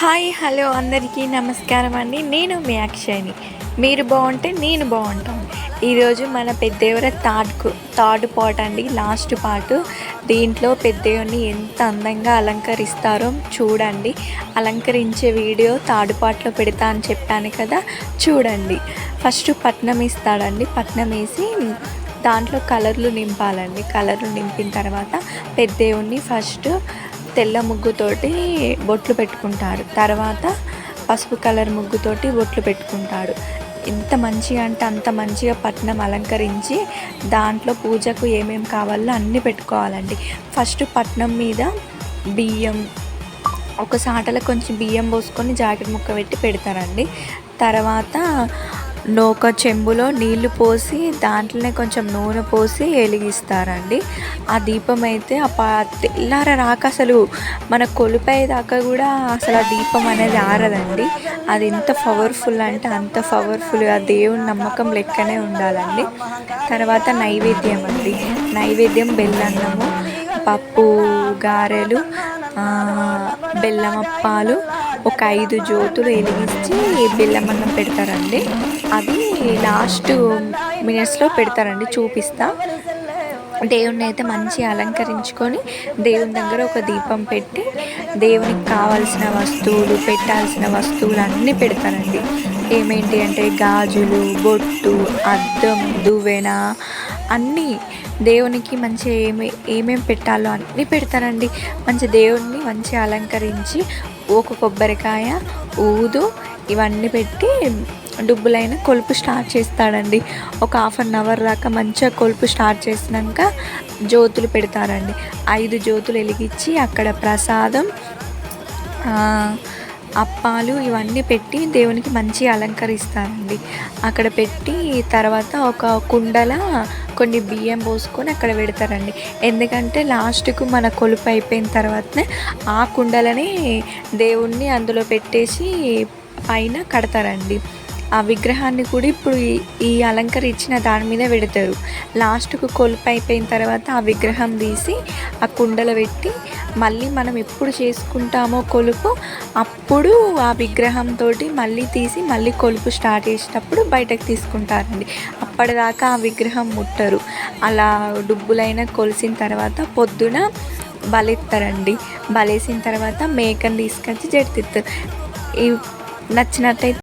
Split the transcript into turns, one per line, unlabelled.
Hi hello అందరికీ నమస్కారం అండి. నేను మీ అక్షయ్ని. మీరు బాగుంటే నేను బాగుంటాను. ఈరోజు మన పెద్దేవర థర్డ్ పార్ట్ అండి, లాస్ట్ పార్ట్. దీంట్లో పెద్దేవుని ఎంత అందంగా అలంకరిస్తారో చూడండి. అలంకరించే వీడియో థర్డ్ పార్ట్లో పెడతా అని చెప్పాను కదా, చూడండి. ఫస్ట్ పట్నం ఇస్తాడండి. పట్నం వేసి దాంట్లో కలర్లు నింపాలండి. కలర్లు నింపిన తర్వాత పెద్దేవుని ఫస్ట్ తెల్ల ముగ్గుతోటి బొట్లు పెట్టుకుంటాడు. తర్వాత పసుపు కలర్ ముగ్గుతోటి బొట్లు పెట్టుకుంటాడు. ఎంత మంచిగా అంటే అంత మంచిగా పట్నం అలంకరించి దాంట్లో పూజకు ఏమేమి కావాలో అన్నీ పెట్టుకోవాలండి. ఫస్ట్ పట్నం మీద బియ్యం, ఒక సాటలో కొంచెం బియ్యం పోసుకొని జాకెట్ ముక్క పెట్టి పెడతారండి. తర్వాత ఒక చెంబులో నీళ్లు పోసి దాంట్లోనే కొంచెం నూనె పోసి వెలిగిస్తారండి. ఆ దీపం అయితే తెల్లార రాక అసలు మన కొలిపై దాకా కూడా అసలు ఆ దీపం అనేది ఆరదండి. అది ఎంత పవర్ఫుల్ అంటే అంత పవర్ఫుల్. ఆ దేవుని నమ్మకం లెక్కనే ఉండాలండి. తర్వాత నైవేద్యం అండి. నైవేద్యం బెల్లన్నము, పప్పు, గారెలు, బెల్లమప్పాలు, ఒక 5 జ్యోతులు వెలిగించి బెల్లమన్నం పెడతారండి. అది లాస్ట్ మినిట్స్లో పెడతారండి, చూపిస్తా. దేవుణ్ణి అయితే మంచిగా అలంకరించుకొని దేవుని దగ్గర ఒక దీపం పెట్టి దేవునికి కావాల్సిన వస్తువులు, పెట్టాల్సిన వస్తువులు అన్నీ పెడతారండి. ఏమేంటి అంటే గాజులు, బొట్టు, అద్దం, దువ్వెన అన్నీ దేవునికి మంచిగా ఏమేమి పెట్టాలో అన్నీ పెడతారండి. మంచి దేవుణ్ణి మంచిగా అలంకరించి ఒక కొబ్బరికాయ, ఊదు ఇవన్నీ పెట్టి డుబ్బులైన కొలుపు స్టార్ట్ చేస్తాడండి. ఒక 1/2 అవర్ దాకా మంచిగా కొలుపు స్టార్ట్ చేసినాక జ్యోతులు పెడతారండి. 5 జ్యోతులు వెలిగించి అక్కడ ప్రసాదం, అప్పాలు ఇవన్నీ పెట్టి దేవునికి మంచిగా అలంకరిస్తారండి. అక్కడ పెట్టి తర్వాత ఒక కుండల కొన్ని బియ్యం పోసుకొని అక్కడ పెడతారండి. ఎందుకంటే లాస్ట్కు మన కొలుపు అయిపోయిన తర్వాతనే ఆ కుండలని దేవుణ్ణి అందులో పెట్టేసి పైన కడతారండి. ఆ విగ్రహాన్ని కూడా ఇప్పుడు ఈ అలంకరించిన దాని మీద పెడతారు. లాస్ట్కు కొలుపు అయిపోయిన తర్వాత ఆ విగ్రహం తీసి ఆ కుండలో పెట్టి మళ్ళీ మనం ఎప్పుడు చేసుకుంటామో కొలుపు అప్పుడు ఆ విగ్రహంతో మళ్ళీ తీసి మళ్ళీ కొలుపు స్టార్ట్ చేసేటప్పుడు బయటకు తీసుకుంటారండి. అప్పటిదాకా ఆ విగ్రహం ముట్టరు. అలా డుబ్బులైన కొలిసిన తర్వాత పొద్దున బలెత్తారండి. బలేసిన తర్వాత మేకను తీసుకొచ్చి జడితిస్తారు. నచ్చినట్టయితే